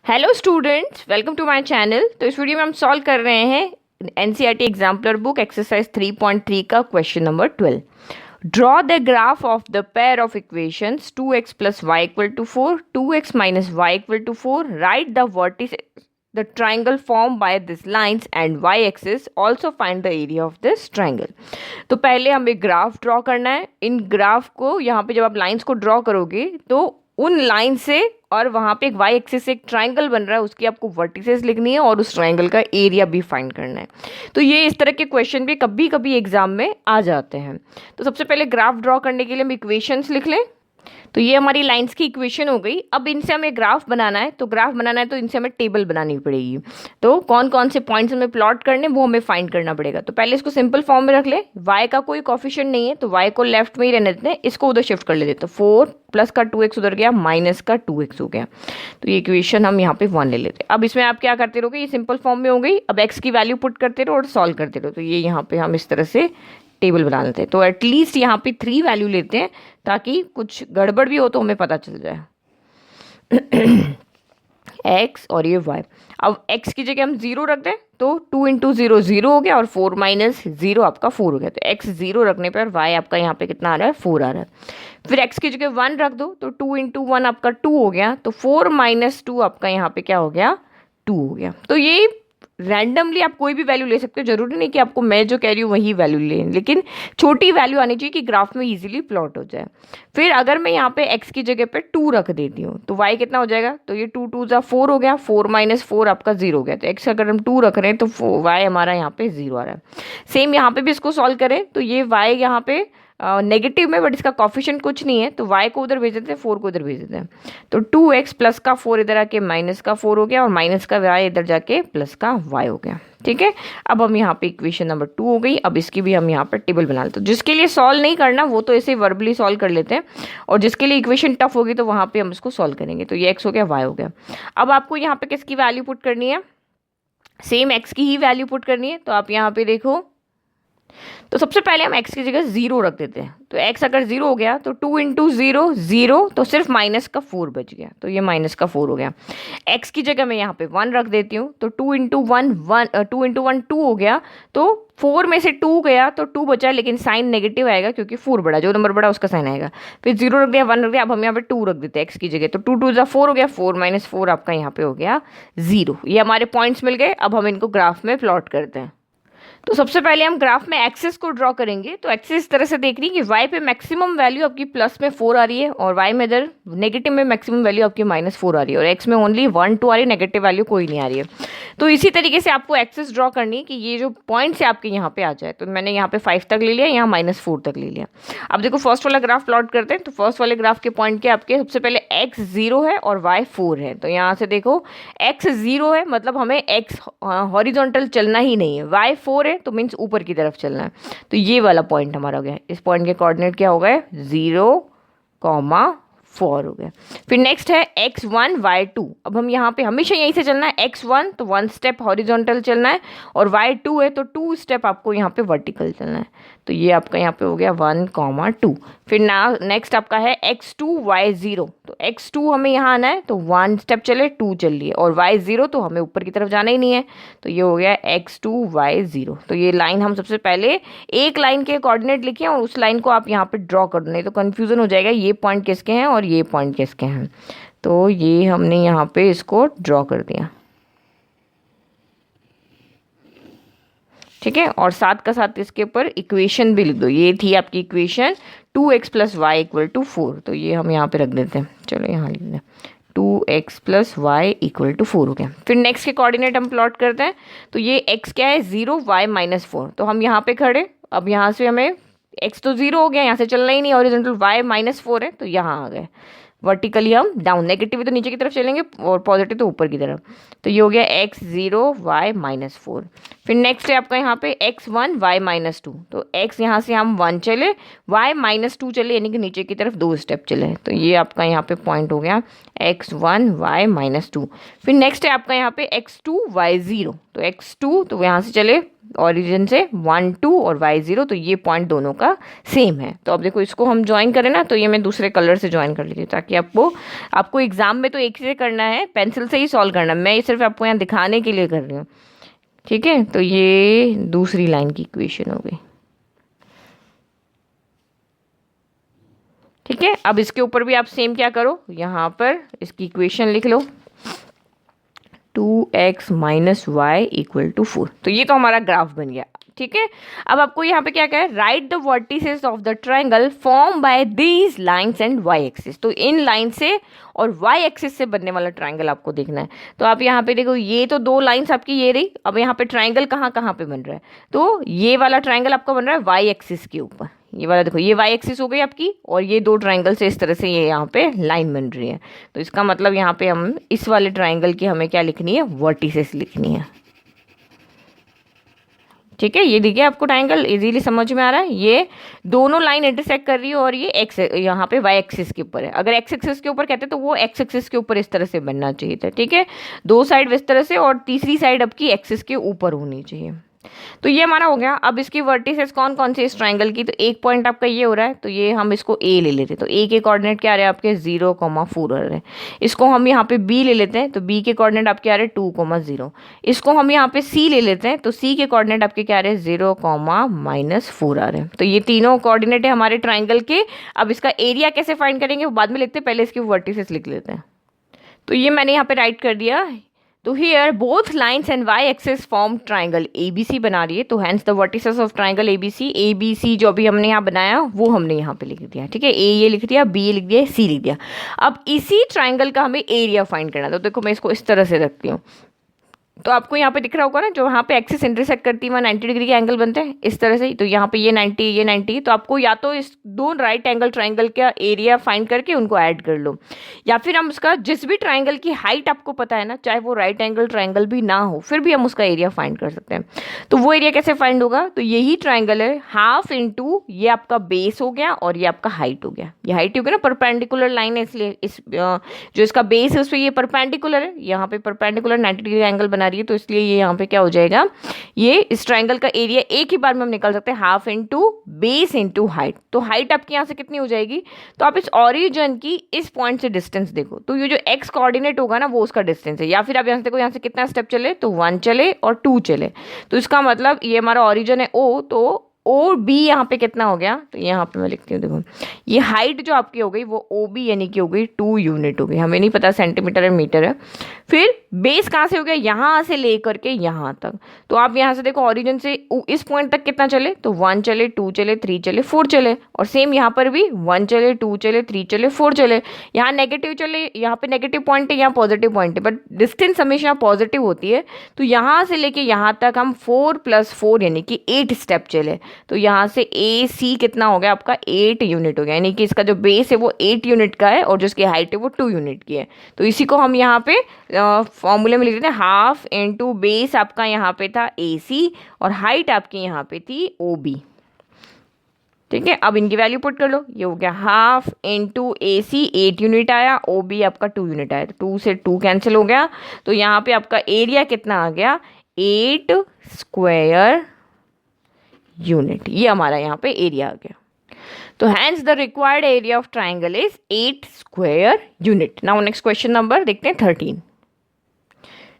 Hello students, welcome to my channel. तो इस video में हम सॉल्व कर रहे हैं एनसीईआरटी एग्जाम्पलर बुक एक्सरसाइज 3.3 का question number 12। Draw the graph of the pair of equations 2x plus Y equal to 4, 2x minus Y equal to 4, write the vertices the triangle formed by these lines and y axis, also find the area of this triangle। तो पहले हमें graph draw करना है। इन graph को यहाँ पे जब आप लाइंस को ड्रॉ करोगे तो उन लाइन से और वहाँ पे एक वाई एक्सिस से एक ट्राइंगल बन रहा है, उसकी आपको वर्टिसेस लिखनी है और उस ट्राइंगल का एरिया भी फाइंड करना है। तो ये इस तरह के क्वेश्चन भी कभी कभी एग्जाम में आ जाते हैं। तो सबसे पहले ग्राफ ड्रॉ करने के लिए हम इक्वेशंस लिख लें। तो ये हमारी लाइंस की इक्वेशन हो गई। अब इनसे हमें ग्राफ बनाना है, तो ग्राफ बनाना है तो इनसे हमें टेबल बनानी पड़ेगी। तो कौन कौन से पॉइंट्स हमें प्लॉट करने वो हमें फाइंड करना पड़ेगा। तो पहले इसको सिंपल फॉर्म में रख ले। y का कोई कॉफिशिएंट नहीं है तो y को लेफ्ट में ही रहने देते हैं, इसको उधर शिफ्ट कर लेते। तो 4 प्लस का 2x उधर गया, माइनस का 2x हो गया। तो ये इक्वेशन हम यहाँ पे 1 ले लेते हैं। अब इसमें आप क्या करते रहोगे, ये सिंपल फॉर्म में हो गई। अब x की वैल्यू पुट करते रहो और सॉल्व करते रहो। तो ये यहाँ पे हम इस तरह से टेबल बना लेते हैं। तो एटलीस्ट यहाँ पे 3 वैल्यू लेते हैं ताकि कुछ गड़बड़ भी हो तो हमें पता चल जाए। x और ये y। अब x की जगह हम 0 रख दें तो 2 इंटू 0 0 हो गया और 4 माइनस 0 आपका 4 हो गया। तो x 0 रखने पर y आपका यहाँ पे कितना आ रहा है, 4 आ रहा है। फिर x की जगह 1 रख दो तो 2 इंटू 1 आपका 2 हो गया। तो 4 माइनस 2 आपका यहाँ पे क्या हो गया, 2 हो गया। तो ये रैंडमली आप कोई भी वैल्यू ले सकते हो, जरूरी नहीं कि आपको मैं जो कह रही हूँ वही वैल्यू लें, लेकिन छोटी वैल्यू आनी चाहिए कि ग्राफ में इजीली प्लॉट हो जाए। फिर अगर मैं यहाँ पे x की जगह पे 2 रख देती हूँ तो y कितना हो जाएगा, तो ये 2 2 जा 4 हो गया, 4 माइनस 4 आपका 0 हो गया। तो x अगर हम 2 रख रहे हैं तो y हमारा यहाँ पे 0 आ रहा है। सेम यहाँ पे भी इसको सॉल्व करें तो ये y यहाँ पे नेगेटिव में, बट इसका कॉफिशिएंट कुछ नहीं है तो y को उधर भेज देते हैं, 4 को उधर भेज देते हैं। तो 2x प्लस का 4 इधर आके माइनस का 4 हो गया और माइनस का y इधर जाके प्लस का y हो गया। ठीक है, अब हम यहाँ पे इक्वेशन नंबर 2 हो गई। अब इसकी भी हम यहाँ पर टेबल बना लेते हैं। जिसके लिए सॉल्व नहीं करना वो तो ऐसे वर्बली सॉल्व कर लेते हैं, और जिसके लिए इक्वेशन टफ होगी तो वहाँ पे हम इसको सॉल्व करेंगे। तो ये x हो गया, y हो गया। अब आपको यहाँ पे किसकी वैल्यू पुट करनी है, सेम x की ही वैल्यू पुट करनी है। तो आप यहाँ पे देखो, तो सबसे पहले हम x की जगह 0 रख देते हैं। तो x अगर 0 हो गया तो 2 इंटू 0 0, तो सिर्फ माइनस का 4 बच गया। तो ये माइनस का 4 हो गया। x की जगह मैं यहाँ पे 1 रख देती हूँ। तो 2 इंटू 1 2 इंटू 1 2 हो गया। तो 4 में से 2 गया तो 2 बचा, लेकिन साइन नेगेटिव आएगा क्योंकि 4 बड़ा, जो नंबर बड़ा उसका साइन आएगा। फिर 0 रख दिया, 1 रख दिया। अब हम यहाँ पे 2 रख देते हैं x की जगह। तो 2 2 4 हो गया, 4 माइनस 4 आपका यहाँ पे हो गया 0। ये हमारे पॉइंट्स मिल गए। अब हम इनको ग्राफ में प्लॉट करते हैं। तो सबसे पहले हम ग्राफ में एक्सिस को ड्रॉ करेंगे। तो एक्सिस इस तरह से देख रही है कि y पे मैक्सिमम वैल्यू आपकी प्लस में 4 आ रही है और y में इधर नेगेटिव में मैक्सिमम वैल्यू आपकी -4 आ रही है, और x में ओनली 1 2 आ रही है, नेगेटिव वैल्यू कोई नहीं आ रही है। तो इसी तरीके से आपको एक्सिस ड्रॉ करनी है कि ये जो पॉइंट्स है आपके यहाँ पे आ जाए। तो मैंने यहाँ पे 5 तक ले लिया, यहाँ -4 तक ले लिया। अब देखो फर्स्ट वाला ग्राफ प्लॉट करते हैं। तो फर्स्ट वाले ग्राफ के पॉइंट के आपके सबसे पहले x 0 है और y 4 है। तो यहाँ से देखो x 0 है मतलब हमें x हॉरिजॉन्टल चलना ही नहीं है, y 4 है तो मीन्स ऊपर की तरफ चलना है। तो ये वाला पॉइंट हमारा हो गया। इस पॉइंट के कोऑर्डिनेट क्या हो गए, 0,4 हो गया। फिर नेक्स्ट है x1 y2। अब हम यहाँ पे हमेशा यहीं से चलना है। x1 तो 1 स्टेप हॉरिजॉन्टल चलना है, और y2 है तो 2 स्टेप आपको यहाँ पे वर्टिकल चलना है। तो ये आपका यहाँ पे हो गया 1,2। फिर नेक्स्ट आपका है x2 y0। तो x2 हमें यहाँ आना है तो 1 स्टेप चले, 2 चल लिए, और y0 तो हमें ऊपर की तरफ जाना ही नहीं है। तो ये हो गया x2 y0। तो ये लाइन हम सबसे पहले एक लाइन के कोऑर्डिनेट लिखे और उस लाइन को आप यहाँ पे ड्रॉ कर दो, नहीं तो कन्फ्यूजन हो जाएगा ये पॉइंट किसके हैं और ये पॉइंट किसके हैं। तो ये हमने यहाँ पे इसको ड्रॉ कर दिया। ठीक है, और साथ का साथ इसके ऊपर इक्वेशन भी लिख दो। ये थी आपकी equation 2x plus Y equal to 4। तो ये हम यहाँ पे रख देते हैं। चलो यहाँ लिख दें 2x plus Y equal to 4 हो गया। फिर नेक्स्ट के कोऑर्डिनेट हम प्लॉट करते हैं। तो ये x क्या है, 0 y -4। तो हम यहाँ पे खड़े। अब यहाँ से हमें x तो 0 हो गया, यहाँ से चलना ही नहीं, हॉरिजॉन्टल y -4 है तो यहाँ आ गए। वर्टिकली हम डाउन, नेगेटिव तो नीचे की तरफ चलेंगे और पॉजिटिव तो ऊपर की तरफ। तो ये हो गया x 0 y -4। फिर नेक्स्ट है आपका यहाँ पे x1 y -2। तो x यहाँ से हम 1 चले, y -2 चले, यानी कि नीचे की तरफ 2 स्टेप चले। तो ये आपका यहाँ पे पॉइंट हो गया x1 y -2। फिर नेक्स्ट है आपका यहाँ पे x2 y0। तो x2 तो यहाँ से चले ओरिजिन से 1 2 और y 0, तो ये पॉइंट दोनों का सेम है। तो अब देखो इसको हम ज्वाइन करें ना, तो ये मैं दूसरे कलर से ज्वाइन कर लेती हूँ ताकि आपको एग्जाम में तो एक से करना है, पेंसिल से ही सॉल्व करना है, मैं ये सिर्फ आपको यहाँ दिखाने के लिए कर रही हूँ। ठीक है, तो ये दूसरी लाइन की इक्वेशन हो गई। ठीक है, अब इसके ऊपर भी आप सेम क्या करो, यहाँ पर इसकी इक्वेशन लिख लो 2x minus Y equal to 4। तो ये तो हमारा ग्राफ बन गया। ठीक है, अब आपको यहाँ पे क्या कहा है, write the vertices of the triangle form by these lines and Y axis. तो इन लाइन से और वाई एक्सिस से बनने वाला ट्राइंगल आपको देखना है। तो आप यहाँ पे देखो, ये तो दो लाइंस आपकी ये रही, अब यहाँ पे ट्राइंगल कहाँ कहाँ पे बन रहा है, तो ये वाला ट्राइंगल आपका बन रहा है वाई एक्सिस के ऊपर। ये वाला देखो, ये वाई एक्सिस हो गई आपकी, और ये दो ट्राइंगल से इस तरह से ये यहाँ पे लाइन बन रही है। तो इसका मतलब यहाँ पे हम इस वाले ट्राइंगल की हमें क्या लिखनी है, वर्टिसेस लिखनी है। ठीक है, ये देखिए आपको ट्राइंगल इजीली समझ में आ रहा है, ये दोनों लाइन इंटरसेक्ट कर रही है और ये एक्स यहाँ पे वाई एक्सिस के ऊपर है। अगर एक्स एक्सिस के ऊपर कहते तो वो एक्स एक्सिस के ऊपर इस तरह से बनना चाहिए था। ठीक है, दो साइड इस तरह से और तीसरी साइड आपकी एक्सिस के ऊपर होनी चाहिए। तो ये हमारा हो गया। अब इसकी वर्टिसेस कौन कौन सी इस ट्राइंगल की, तो एक पॉइंट आपका ये हो रहा है, तो ये हम इसको ए ले लेते हैं। तो ए के कोऑर्डिनेट क्या आ रहे हैं आपके 0,4 आ रहे हैं। इसको हम यहाँ पे बी ले लेते हैं, तो बी के कोऑर्डिनेट आपके आ रहे हैं 2,0। इसको हम यहाँ पे सी ले लेते हैं, तो सी के कोऑर्डिनेट आपके क्या आ रहे हैं 0,-4 आ रहे हैं। तो ये तीनों कोऑर्डिनेट है हमारे ट्राइंगल के। अब इसका एरिया कैसे फाइंड करेंगे वो बाद में लिखते हैं, पहले इसकी वर्टिसेस लिख लेते हैं। तो ये मैंने यहाँ पे राइट कर दिया। तो here both lines and Y axis form triangle ABC बना रही है। तो hence the vertices of triangle ABC जो भी हमने यहाँ बनाया वो हमने यहाँ पे लिख दिया। ठीक है, ए ये लिख दिया, बी लिख दिया, सी लिख दिया। अब इसी ट्राइंगल का हमें एरिया फाइंड करना। तो देखो मैं इसको इस तरह से रखती हूँ, तो आपको यहाँ पे दिख रहा होगा ना, जो यहाँ पे एक्सिस इंटरसेक्ट करती है 90 डिग्री के एंगल बनते हैं इस तरह से। तो यहाँ पे ये 90 ये 90, तो आपको या तो इस दो राइट एंगल ट्राइंगल का एरिया फाइंड करके उनको ऐड कर लो, या फिर हम उसका जिस भी ट्राइंगल की हाइट आपको पता है ना, चाहे वो राइट एंगल ट्राइंगल भी ना हो, फिर भी हम उसका एरिया फाइंड कर सकते हैं। तो वो एरिया कैसे फाइंड होगा, तो यही ट्राइंगल है हाफ इंटू ये आपका बेस हो गया और ये आपका हाइट हो गया। ये हाइट हो गया ना, परपेंडिकुलर लाइन है, इसलिए इस जो इसका बेस है उस पर ये परपेंडिकुलर है, यहाँ पे परपेंडिकुलर 90 डिग्री एंगल बना रही है, तो इसलिए ये यहाँ पे क्या हो जाएगा, ये इस ट्राइंगल का एरिया एक ही बार में हम निकाल सकते हैं, half into base into height. तो हाइट आपकी यहाँ से कितनी हो जाएगी, तो आप इस ओरिजिन की इस पॉइंट से डिस्टेंस देखो, तो ये जो एक्स कोऑर्डिनेट होगा ना वो उसका डिस्टेंस है। या फिर आप यहाँ से देखो, यहाँ से कितना स्टेप चले, तो 1 चले और 2 चले, तो इसका मतलब ये हमारा ओरिजिन है O, तो ओ बी यहाँ पे कितना हो गया, तो यहाँ पे मैं लिखती हूँ, देखो ये हाइट जो आपकी हो गई वो ओ बी यानी कि हो गई 2 यूनिट हो गई। हमें नहीं पता सेंटीमीटर है मीटर है। फिर बेस कहाँ से हो गया, यहाँ से लेकर के यहाँ तक। तो आप यहाँ से देखो ओरिजिन से इस पॉइंट तक कितना चले, तो 1 चले, 2 चले, 3 चले, 4 चले, और सेम यहाँ पर भी 1 चले, 2 चले, 3 चले, 4 चले। यहाँ नेगेटिव चले, यहाँ पे नेगेटिव पॉइंट है, यहाँ पॉजिटिव पॉइंट है, बट डिस्टेंस हमेशा पॉजिटिव होती है। तो यहाँ से लेके यहाँ तक हम 4 + 4 यानी कि 8 स्टेप चले। तो यहाँ से ए सी कितना हो गया आपका 8 यूनिट हो गया, यानी कि इसका जो बेस है वो 8 यूनिट का है और जो इसकी हाइट है वो 2 यूनिट की है। तो इसी को हम यहाँ पे फॉर्मूले में लिख देते हैं, हाफ इंटू बेस आपका यहाँ पे था AC और हाइट आपकी यहाँ पे थी OB। ठीक है, अब इनकी वैल्यू पुट कर लो, ये हो गया हाफ इंटू AC 8 यूनिट आया, OB आपका 2 यूनिट आया, तो 2 से 2 कैंसिल हो गया। तो यहाँ पे आपका एरिया कितना आ गया 8 स्क्वायर यूनिट, ये हमारा यहाँ पे एरिया आ गया। तो hence the required area of triangle is 8 square unit. Now next question number देखते हैं 13।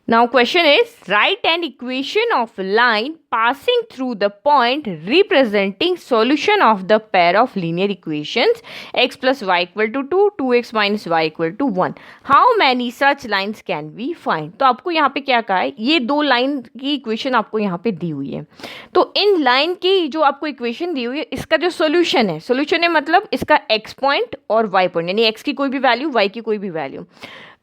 Now question is, write an equation of line passing through the point representing solution of the pair of linear equations x plus y equal to 2, 2x minus y equal to 1. How many such lines can we find? तो आपको यहाँ पे क्या कहा है, ये दो line की इक्वेशन आपको यहाँ पे दी हुई है। तो इन लाइन की जो आपको इक्वेशन दी हुई है, इसका जो सोल्यूशन है मतलब इसका x पॉइंट और y पॉइंट, यानी x की कोई भी वैल्यू, y की कोई भी वैल्यू,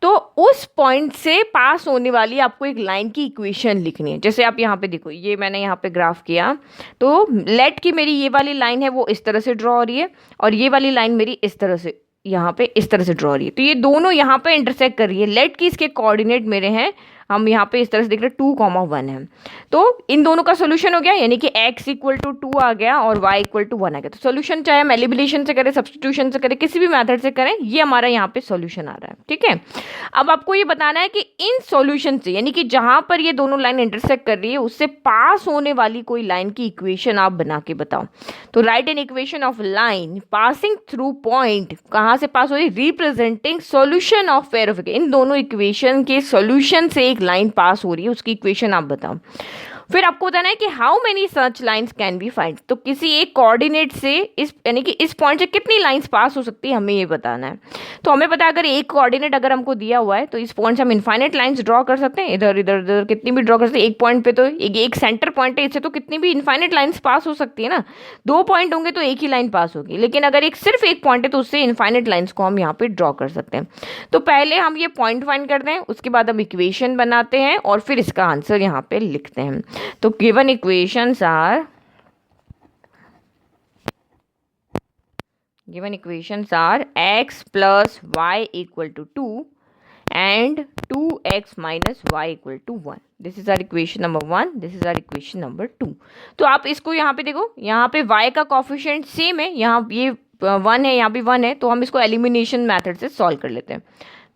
तो उस पॉइंट से पास होने वाली आपको एक लाइन की इक्वेशन लिखनी है। जैसे आप यहाँ पे देखो, ये मैंने यहाँ पे ग्राफ किया, तो लेट की मेरी ये वाली लाइन है वो इस तरह से ड्रॉ हो रही है और ये वाली लाइन मेरी इस तरह से यहाँ पे इस तरह से ड्रॉ हो रही है। तो ये दोनों यहाँ पे इंटरसेक्ट कर रही है। लेट की इसके कोऑर्डिनेट मेरे हैं हम यहाँ पे इस तरह से देख रहे हैं 2,1 है। तो इन दोनों का सोल्यूशन हो गया, यानी कि x इक्वल टू 2 आ गया और y इक्वल टू 1 आ गया। तो सोल्यूशन चाहे हम एलिमिनेशन से करें, सब्स्टिट्यूशन से करें, किसी भी मेथड से करें, ये हमारा यहाँ पे सोल्यूशन आ रहा है। ठीक है, अब आपको ये बताना है कि इन सोल्यूशन से, यानी कि जहां पर ये दोनों लाइन इंटरसेक्ट कर रही है उससे पास होने वाली कोई लाइन की इक्वेशन आप बना के बताओ। तो write an equation of line passing through point, कहां से पास हो रही, representing solution of pair of, इन दोनों इक्वेशन के सॉल्यूशन से एक लाइन पास हो रही है, उसकी इक्वेशन आप बताओ। फिर आपको बताना है कि how many such lines can be find, तो किसी एक कोऑर्डिनेट से इस, यानी कि इस पॉइंट से कितनी लाइंस पास हो सकती है, हमें ये बताना है। तो हमें पता है अगर एक कोऑर्डिनेट अगर हमको दिया हुआ है तो इस पॉइंट से हम इनफाइनाइट लाइंस ड्रॉ कर सकते हैं, इधर इधर इधर कितनी भी ड्रॉ कर सकते हैं। एक पॉइंट पे तो एक सेंटर पॉइंट है, इससे तो कितनी भी इनफाइनाइट लाइंस पास हो सकती है ना। दो पॉइंट होंगे तो एक ही लाइन पास होगी, लेकिन अगर एक सिर्फ एक पॉइंट है तो उससे इनफाइनाइट लाइंस को हम यहाँ पे ड्रॉ कर सकते हैं। तो पहले हम ये पॉइंट फाइंड करते हैं, उसके बाद हम इक्वेशन बनाते हैं और फिर इसका आंसर यहाँ पे लिखते हैं। तो given equations are x plus y equal to 2 and 2x minus y equal to 1. This is our equation number 1. This is our equation number 2. तो आप इसको यहाँ पे देखो, यहाँ पे y का कोफिशिएंट सेम है, यहाँ ये 1 है, यहाँ भी 1 है, तो हम इसको एलिमिनेशन मेथड से सॉल्व कर लेते हैं।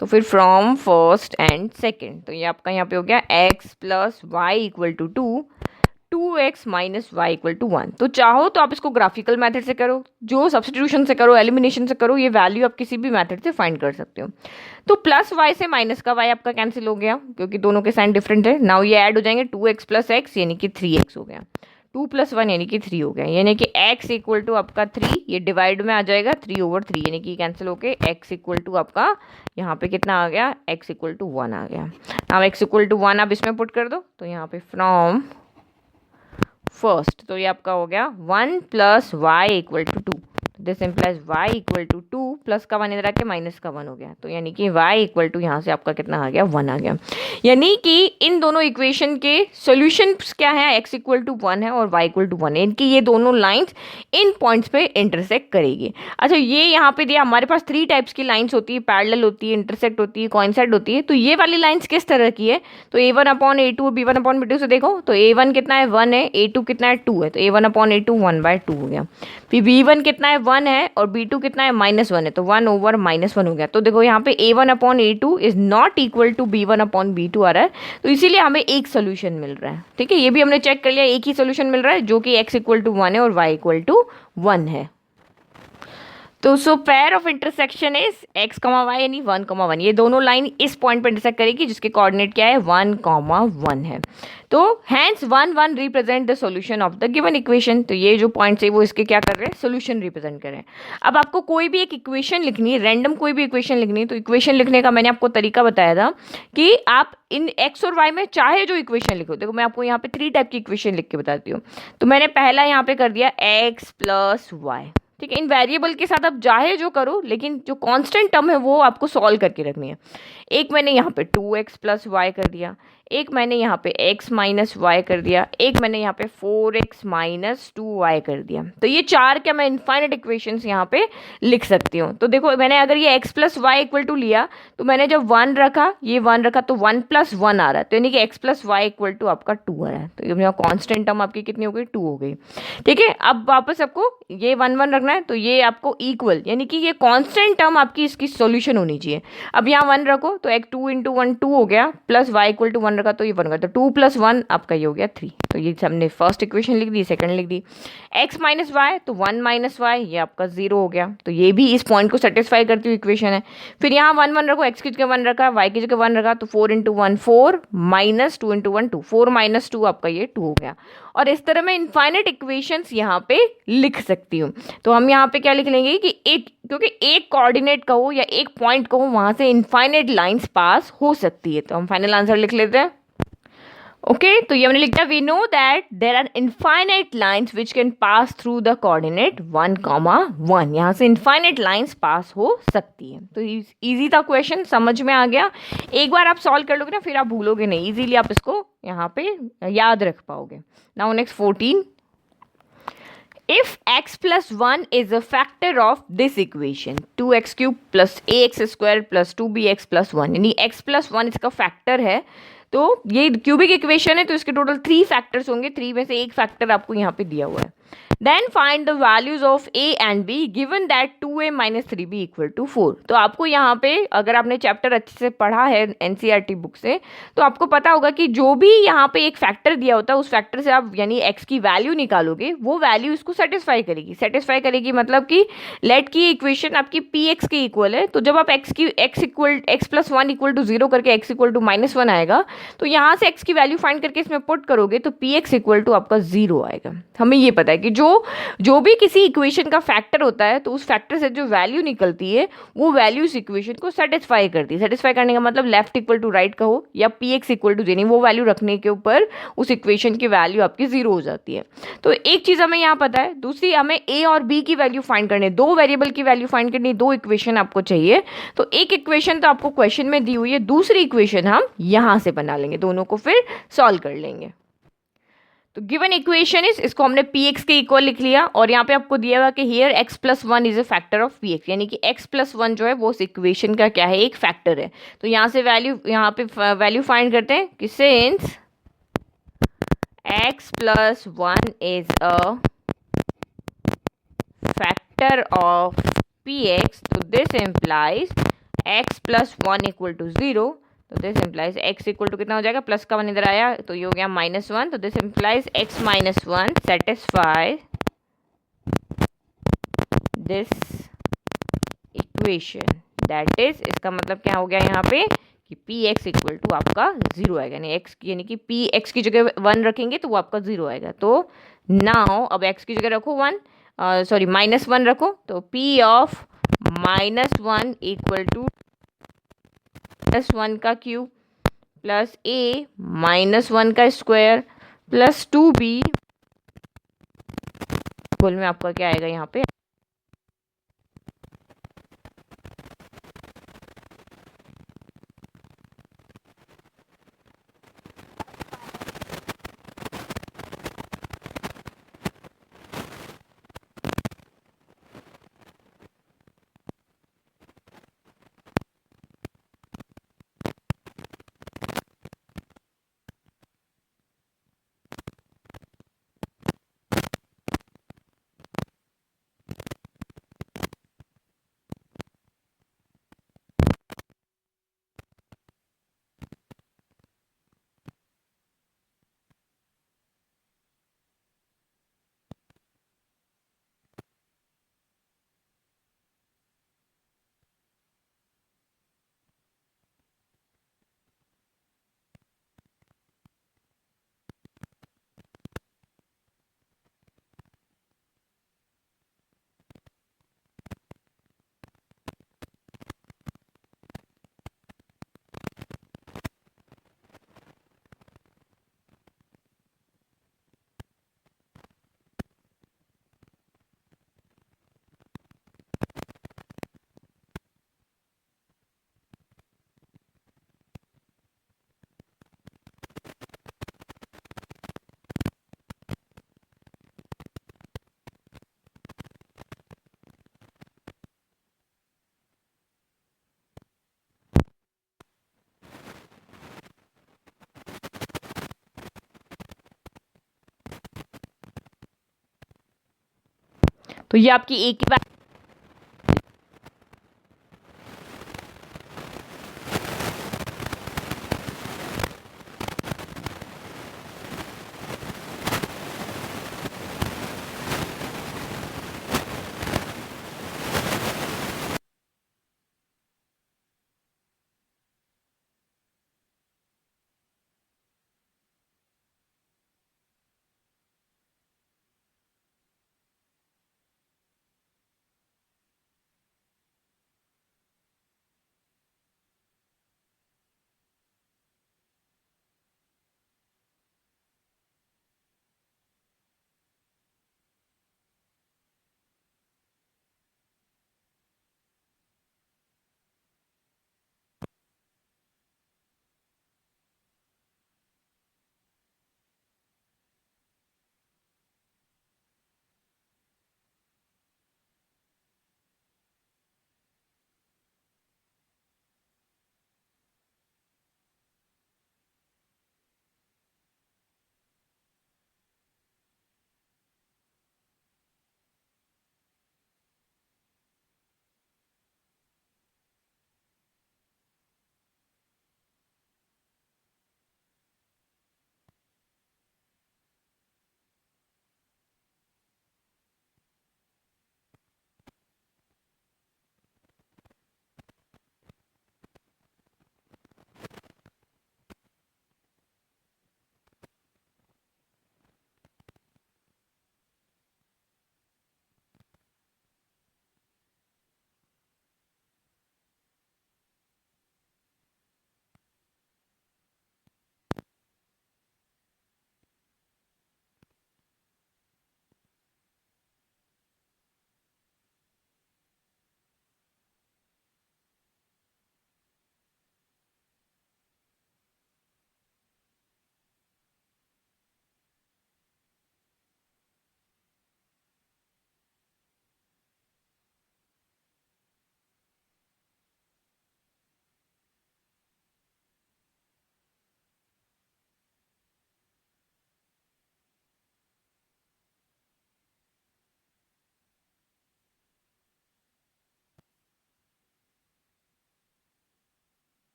तो फिर फ्रॉम फर्स्ट एंड सेकेंड, तो ये आपका यहाँ पे हो गया x plus Y equal to 2x minus Y equal to 1। तो चाहो तो आप इसको ग्राफिकल मेथड से करो, जो सब्स्टिट्यूशन से करो, एलिमिनेशन से करो, ये वैल्यू आप किसी भी मेथड से फाइंड कर सकते हो। तो प्लस वाई से माइनस का वाई आपका कैंसिल हो गया क्योंकि दोनों के साइन डिफरेंट है। नाउ ये ऐड हो जाएंगे, 2x प्लस एक्स यानी कि 3x हो गया, 2 प्लस 1 यानी कि 3 हो गया, यानी कि x इक्वल टू आपका 3, ये डिवाइड में आ जाएगा 3/3, यानी कि कैंसिल होके x इक्वल टू आपका यहाँ पे कितना आ गया, x इक्वल टू 1 आ गया। नाउ x इक्वल टू 1 आप इसमें पुट कर दो, तो यहाँ पे फ्रॉम फर्स्ट, तो ये आपका हो गया 1 plus Y equal to 2, this implies y equal to 2 plus का 1 इधर आके माइनस का 1 हो गया, तो यानी कि y इक्वल टू यहाँ से आपका कितना आ गया, 1 आ गया। यानी कि इन दोनों इक्वेशन के सॉल्यूशन क्या है, x इक्वल टू 1 है और y इक्वल टू 1 है, इनकी ये दोनों लाइंस इन पॉइंट्स पे इंटरसेक्ट करेगी। अच्छा, ये यहाँ पे दिया हमारे पास 3 टाइप्स की लाइन्स होती है, पैरेलल होती है, इंटरसेक्ट होती है, कोइंसाइड होती है। तो ये वाली लाइन्स किस तरह की है, तो a1/a2 b1/b2 से देखो, तो a1 कितना है, 1 है, a2 कितना है, 2 है, तो a1/a2 1/2 हो गया। फिर b1 कितना है, 1 है, और b2 कितना है, -1 है, तो 1/-1 हो गया। तो देखो यहाँ पे a1/a2 is not equal to b1/b2 आ रहा है, तो इसीलिए हमें एक सोल्यूशन मिल रहा है। ठीक है, ये भी हमने चेक कर लिया, एक ही सोल्यूशन मिल रहा है जो कि x इक्वल टू 1 है और y इक्वल टू 1 है। तो so pair of intersection is x, y यानी 1, 1, ये दोनों लाइन इस पॉइंट पर इंटरसेक्ट करेगी जिसके कोऑर्डिनेट क्या है, 1, 1 है। तो hence 1, 1 represent the solution of the given equation. तो ये जो पॉइंट्स है वो इसके क्या कर रहे हैं, सॉल्यूशन रिप्रेजेंट कर रहे हैं। अब आपको कोई भी एक इक्वेशन लिखनी है, रैंडम कोई भी इक्वेशन लिखनी है, तो इक्वेशन लिखने का मैंने आपको तरीका बताया था कि आप इन x और y में चाहे जो इक्वेशन लिखो। देखो मैं आपको यहाँ पे 3 टाइप की इक्वेशन लिख के बताती हूँ। तो मैंने पहला यहाँ पे कर दिया x प्लस वाई, ठीक है, इन वेरिएबल के साथ आप चाहे जो करो, लेकिन जो कांस्टेंट टर्म है वो आपको सॉल्व करके रखनी है। एक मैंने यहाँ पे 2x प्लस वाई कर दिया, एक मैंने यहाँ पे x माइनस वाई कर दिया, एक मैंने यहाँ पे 4x माइनस 2y कर दिया। तो ये 4 क्या मैं इनफाइनाइट इक्वेशंस यहाँ पे लिख सकती हूँ। तो देखो मैंने अगर ये x plus Y equal to लिया, तो मैंने जब 1 रखा, ये 1 रखा, तो 1 प्लस 1 आ रहा है, तो यानी कि x plus Y equal to आपका 2 आ रहा है। तो ये कॉन्स्टेंट टर्म आपकी कितनी हो गई, 2 हो गई। ठीक है, अब वापस आपको ये 1, 1 रखना है, तो ये आपको इक्वल, यानी कि ये कॉन्स्टेंट टर्म आपकी इसकी सोल्यूशन होनी चाहिए। अब यहाँ 1 रखो, तो एक 2 × 1 2 हो गया, प्लस वाई इक्वल टू 1 रखा तो ये 1 होगा, तो 2 + 1 आपका ये हो गया 3। तो ये हमने फर्स्ट इक्वेशन लिख दी, सेकंड लिख दी। x माइनस वाई, तो 1 माइनस वाई, ये आपका 0 हो गया, तो ये भी इस पॉइंट को सेटिस्फाई करती हुई इक्वेशन है। फिर यहाँ 1, 1 रखो, x की जगह 1 रखा, y की जगह 1 रखा, तो 4 × 1 4 माइनस 2 × 1 2, 4 माइनस 2 आपका ये 2 हो गया। और इस तरह मैं इनफाइनाइट इक्वेशंस यहाँ पे लिख सकती हूँ। तो हम यहाँ पे क्या लिख लेंगे कि एक, क्योंकि एक कोऑर्डिनेट का हो या एक पॉइंट का हो, वहाँ से इनफाइनाइट लाइंस पास हो सकती है। तो हम फाइनल आंसर लिख लेते हैं। ओके, तो ये हमने लिखा, we know that there are infinite lines which can pass through the coordinate 1, 1, यहाँ से इनफाइनाइट लाइंस पास हो सकती है। तो इजी था क्वेश्चन, समझ में आ गया। एक बार आप सॉल्व कर लोगे ना, फिर आप भूलोगे नहीं, इजीली आप इसको यहाँ पे याद रख पाओगे। Now next 14, if x plus 1 is a factor of this equation 2x cube plus ax square plus 2bx plus 1, यानी x plus 1 इसका फैक्टर है, तो ये क्यूबिक इक्वेशन है तो इसके टोटल 3 फैक्टर्स होंगे, 3 में से एक फैक्टर आपको यहाँ पे दिया हुआ है. Then find the values of a and b given that 2a minus 3b equal to 4. तो आपको यहाँ पे अगर आपने चैप्टर अच्छे से पढ़ा है एनसीईआरटी बुक से तो आपको पता होगा कि जो भी यहाँ पे एक फैक्टर दिया होता है उस फैक्टर से आप यानी x की वैल्यू निकालोगे, वो वैल्यू इसको सेटिस्फाई करेगी मतलब कि लेट की इक्वेशन आपकी px के इक्वल है, तो जब आप x प्लस 1 इक्वल टू 0 करके x इक्वल टू माइनस 1 आएगा तो यहाँ से x की वैल्यू फाइंड करके इसमें पुट करोगे तो px इक्वल टू आपका 0 आएगा. हमें ये पता है कि जो भी किसी इक्वेशन का फैक्टर होता है तो उस फैक्टर से जो वैल्यू निकलती है वो वैल्यू इस इक्वेशन को सेटिस्फाई करती है. सेटिस्फाई करने का मतलब लेफ्ट इक्वल टू राइट कहो या px इक्वल टू यानी वो वैल्यू रखने के ऊपर उस इक्वेशन की वैल्यू आपकी 0 हो जाती है. तो एक चीज़ हमें यहाँ पता है. दूसरी हमें a और b की वैल्यू फाइंड करनी है, 2 वेरिएबल की वैल्यू फाइंड करनी है, 2 इक्वेशन आपको चाहिए. तो एक इक्वेशन तो आपको क्वेश्चन में दी हुई है, दूसरी इक्वेशन हम यहाँ से बना लेंगे, दोनों को फिर सॉल्व कर लेंगे. तो गिवन इक्वेशन इज, इसको हमने px के इक्वल लिख लिया और यहाँ पे आपको दिया हुआ कि here x plus 1 is a factor of px, यानी कि x प्लस 1 जो है वो उस इक्वेशन का क्या है, एक फैक्टर है. तो यहाँ से यहाँ पे वैल्यू फाइंड करते हैं कि since x plus 1 is a factor of px, तो this implies x plus 1 equal to 0. तो this implies x equal to कितना हो जाएगा, प्लस का 1 इधर आया तो ये हो गया -1. तो this implies x minus 1 satisfy this equation. That is, इसका मतलब क्या हो गया यहाँ पे कि px इक्वल टू आपका 0 आएगा, यानी कि px की जगह 1 रखेंगे तो वो आपका 0 आएगा. तो नाउ अब x की जगह रखो 1, सॉरी -1 रखो, तो p ऑफ -1 इक्वल टू +1 का क्यूब प्लस a -1 का स्क्वायर प्लस 2b, कुल में आपका क्या आएगा यहाँ पे. तो ये आपकी a की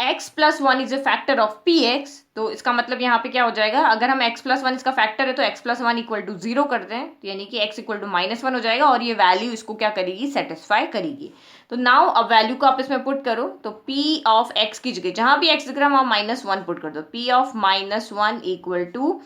x plus one is a factor of P x, तो इसका मतलब यहाँ पे क्या हो जाएगा, अगर हम x प्लस वन इसका फैक्टर है तो x plus one equal to zero करते हैं, तो यानी कि x equal to minus one हो जाएगा और ये वैल्यू इसको क्या करेगी, सेटिस्फाई करेगी। तो नाउ अब वैल्यू को आप इसमें पुट करो, तो p ऑफ x की जगह जहां भी x दिख रहा है वहां माइनस वन पुट कर दो, p of minus one equal to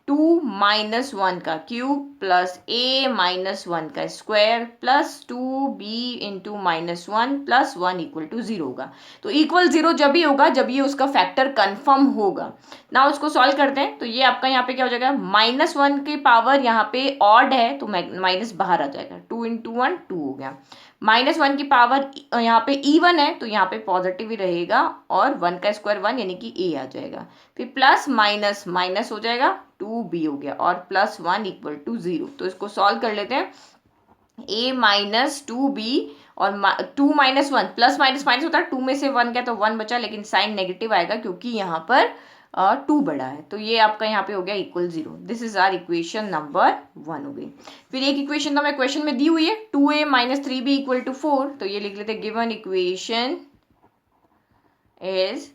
2 minus one का cube plus a minus one का square plus 2b into minus one plus one equal to zero होगा। तो इक्वल जीरो जब ही होगा जब ये उसका फैक्टर कंफर्म होगा। ना उसको सॉल्व करते हैं, तो ये आपका यहाँ पे क्या हो जाएगा, माइनस वन की पावर यहाँ पे ऑड है तो माइनस बाहर आ जाएगा, 2 इंटू वन 2 हो गया। माइनस वन की पावर यहाँ पे इवन है तो यहाँ पे पॉजिटिव ही रहेगा और वन का स्क्वायर वन यानी कि a आ जाएगा। फिर प्लस माइनस माइनस हो जाएगा, 2b हो गया और plus one equal to zero. तो इसको सॉल्व कर लेते हैं, a माइनस 2b और 2 minus one plus minus minus होता है, 2 में से 1 गया तो 1 बचा, लेकिन साइन नेगेटिव आएगा क्योंकि यहाँ पर 2 बड़ा है। तो ये आपका यहाँ पे हो गया इक्वल जीरो। This is our equation number 1 हो गई। फिर एक इक्वेशन तो हमें क्वेश्चन में दी हुई है 2a minus 3b equal to 4, तो ये लिख लेते हैं given equation is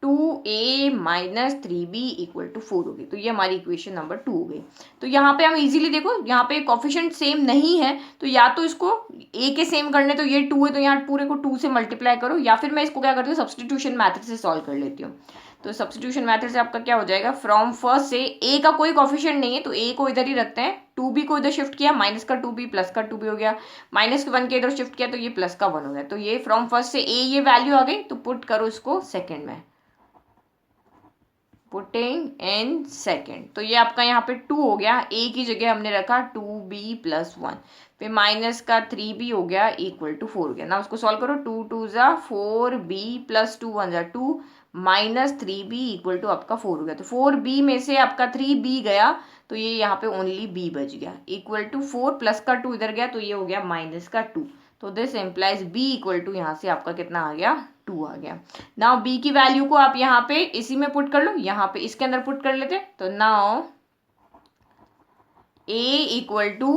2a minus 3b equal to 4 हो गई। तो ये हमारी इक्वेशन नंबर 2 हो गई। तो यहाँ पे हम इजीली देखो, यहाँ पे कोफिशिएंट सेम नहीं है तो या तो इसको a के सेम करने, तो ये 2 है तो यहाँ पूरे को 2 से मल्टीप्लाई करो, या फिर मैं इसको क्या करती हूँ, सब्सटीट्यूशन मैथड से सॉल्व कर लेती हूँ। तो सब्सटीट्यूशन मेथड से आपका क्या हो जाएगा, फ्रॉम फर्स्ट से a का कोई कोफिशिएंट नहीं है तो a को इधर ही रखते हैं, 2b को इधर शिफ्ट किया, माइनस का 2b प्लस का 2b हो गया, माइनस के 1 के इधर शिफ्ट किया तो ये प्लस का 1 हो गया। तो ये फ्रॉम फर्स्ट से a ये वैल्यू आ गई, तो पुट करो इसको सेकेंड में, पुटिंग इन सेकेंड। तो ये आपका यहाँ पे 2 हो गया, a की जगह हमने रखा 2b प्लस 1, फिर माइनस का 3b हो गया इक्वल टू 4 हो गया। ना उसको सॉल्व करो, 2 2 जा 4b प्लस 2 1 जा 2 माइनस 3b इक्वल टू आपका 4 हो गया। तो 4b में से आपका 3b गया तो ये यहाँ पे ओनली b बच गया, इक्वल टू 4 प्लस का 2 इधर गया तो ये हो गया माइनस का 2। तो this implies b equal to यहाँ से आपका कितना आ गया, 2 आ गया। नाउ b की वैल्यू को आप यहाँ पे इसी में पुट कर लो, यहाँ पे इसके अंदर पुट कर लेते। तो now a equal to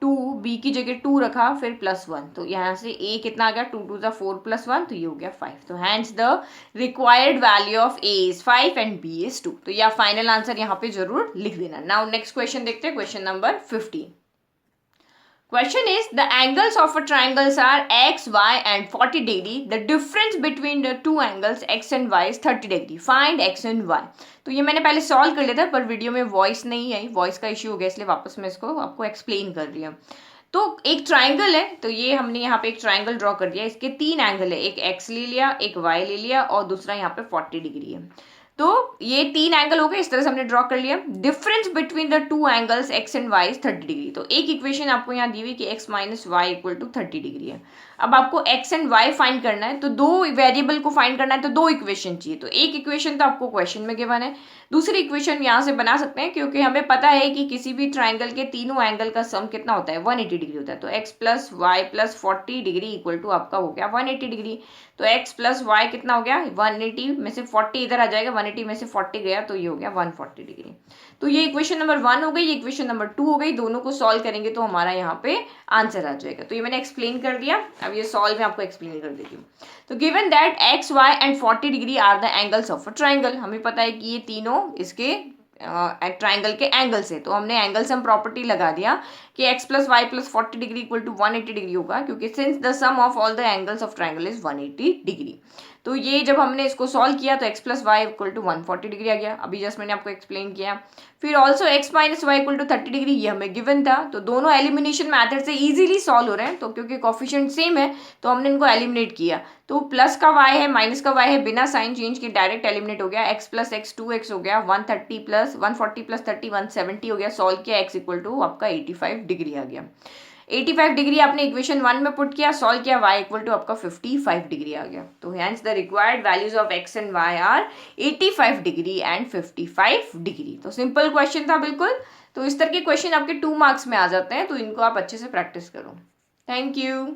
2, b की जगह 2 रखा फिर प्लस 1, तो यहाँ से a कितना आ गया, 2 2 4 प्लस 1, तो ये हो गया 5। तो hence the required value of a is 5 and b is 2। तो यह फाइनल आंसर यहाँ पे जरूर लिख देना। नाउ नेक्स्ट क्वेश्चन देखते हैं, question number 15। Question is, the angles of a triangles are x, y and 40 degree. The difference between the two angles x and y is 30 degree. Find x and y. तो ये मैंने पहले solve कर लिया था पर वीडियो में voice नहीं आई, वॉइस का इश्यू हो गया इसलिए वापस मैं इसको आपको एक्सप्लेन कर रही हूँ। तो एक ट्राइंगल है, तो ये हमने यहाँ पे एक ट्राइंगल ड्रॉ कर दिया, इसके 3 एंगल है, एक x ले लिया, एक y ले लिया और दूसरा यहाँ पे 40 डिग्री है। तो ये 3 एंगल हो गए, इस तरह से हमने ड्रॉ कर लिया। Difference between the 2 angles x and y is 30 degree. तो एक इक्वेशन आपको यहाँ दी हुई कि x minus Y equal to 30 degree है। अब आपको x एंड y फाइंड करना है, तो 2 वेरिएबल को फाइंड करना है, तो 2 इक्वेशन चाहिए। तो एक इक्वेशन तो आपको क्वेश्चन में गिवन है, दूसरी इक्वेशन यहाँ से बना सकते हैं क्योंकि हमें पता है कि किसी भी ट्राइंगल के तीनों एंगल का सम कितना होता है, 180 डिग्री होता है। तो x plus Y plus 40 degree equal to आपका हो गया 180 डिग्री। तो x प्लस वाई कितना हो गया, 180 में से 40 इधर आ जाएगा, 180 में से 40 गया तो ये हो गया 140 डिग्री। तो ये इक्वेशन नंबर 1 हो गई, ये इक्वेशन नंबर 2 हो गई। दोनों को सॉल्व करेंगे तो हमारा यहाँ पे आंसर आ जाएगा। तो ये मैंने एक्सप्लेन कर दिया, अब ये सॉल्व में आपको एक्सप्लेन कर देती हूँ। तो given that x, y and 40 degree are the angles of a triangle, हमें पता है कि ये तीनों इसके ट्राइंगल के एंगल से, तो हमने एंगल सम प्रॉपर्टी लगा दिया कि x plus Y plus 40 degree equal to 180 degree होगा, क्योंकि since the sum of all the angles of triangle is 180 degree. तो ये जब हमने इसको सॉल्व किया तो x plus Y equal to 140 degree आ गया, अभी जस्ट मैंने आपको एक्सप्लेन किया। फिर also x minus Y equal to 30 degree, ये हमें गिवन था। तो दोनों एलिमिनेशन मैथड से इजीली सॉल्व हो रहे हैं, तो क्योंकि कोफिशिएंट सेम है तो हमने इनको एलिमिनेट किया। तो प्लस का y है माइनस का y है, बिना साइन चेंज के डायरेक्ट एलिमिनेट हो गया। x प्लस एक्स 2x हो गया, 130 प्लस 140 प्लस 30 170 हो गया। सॉल्व किया, x इक्वल टू आपका 85 डिग्री आ गया। 85 डिग्री आपने इक्वेशन 1 में पुट किया, सॉल्व किया, y इक्वल टू आपका 55 डिग्री आ गया। तो hence the required values of x and y are 85 degree and 55 degree. तो सिंपल क्वेश्चन था बिल्कुल। तो इस तरह के क्वेश्चन आपके 2 मार्क्स में आ जाते हैं, तो इनको आप अच्छे से प्रैक्टिस करो। Thank you.